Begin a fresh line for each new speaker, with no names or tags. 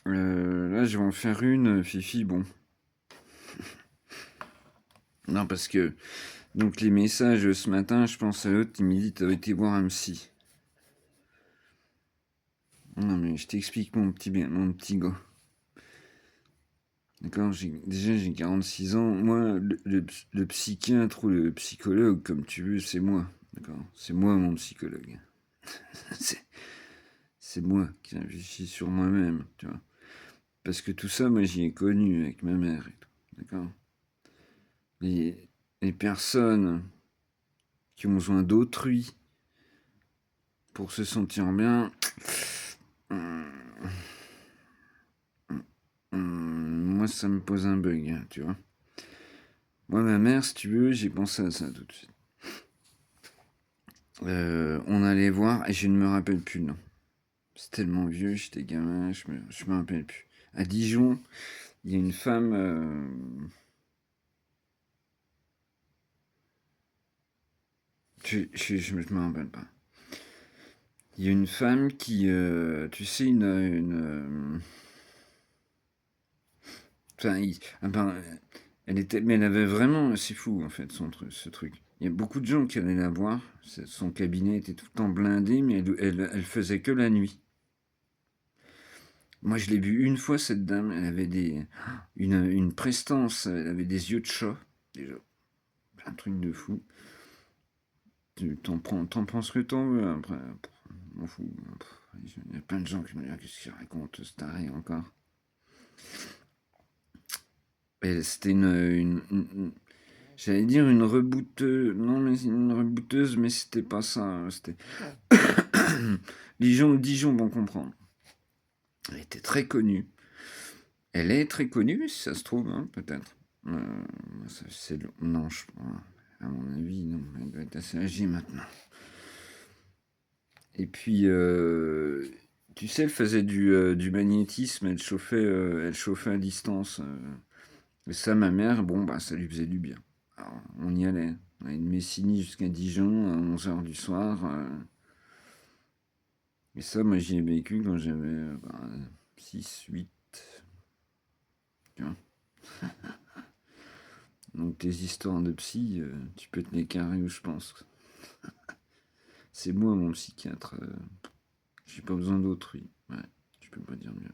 Là, je vais en faire une, Fifi, bon. Non, parce que, donc les messages ce matin, je pense à l'autre, il me dit, t'avais été voir un psy. Non, mais je t'explique mon petit gars. D'accord, déjà j'ai 46 ans. Moi, le psychiatre ou le psychologue, comme tu veux, c'est moi. D'accord, c'est moi mon psychologue. c'est c'est moi qui réfléchis sur moi-même, tu vois. Parce que tout ça, moi, j'y ai connu avec ma mère et tout. D'accord. Les personnes qui ont besoin d'autrui pour se sentir bien, moi, ça me pose un bug, hein, tu vois. Moi, ma mère, si tu veux, j'ai pensé à ça tout de suite. On allait voir, et je ne me rappelle plus le nom. C'est tellement vieux, j'étais gamin, je me rappelle plus. À Dijon, il y a une femme. Je me rappelle pas. Il y a une femme qui, tu sais, enfin, mais elle avait vraiment, c'est fou en fait, ce truc. Il y a beaucoup de gens qui allaient la voir. Son cabinet était tout le temps blindé, mais elle faisait que la nuit. Moi, je l'ai vue une fois, cette dame. Elle avait une prestance. Elle avait des yeux de chat. Déjà, un truc de fou. T'en prends ce que t'en veux. Après, m'en fous. Il y a plein de gens qui me disent qu'est-ce qu'il raconte, ce taré encore. Et c'était j'allais dire une rebouteuse. Non, mais une rebouteuse, mais c'était pas ça. C'était Dijon, bon comprendre. Elle était très connue. Elle est très connue, si ça se trouve, hein, peut-être. Non, à mon avis, non. Elle doit être assez âgée maintenant. Et puis, tu sais, elle faisait du magnétisme, elle chauffait à distance. Et ça, ma mère, bon, bah, ça lui faisait du bien. Alors, on y allait. On avait une Messini jusqu'à Dijon, à 11h du soir. Et ça, moi, j'y ai vécu quand j'avais 6, 8. Tu vois. Donc, tes histoires de psy, tu peux te les carrer où je pense. C'est moi, mon psychiatre. J'ai pas besoin d'autrui. Ouais, tu peux pas dire mieux.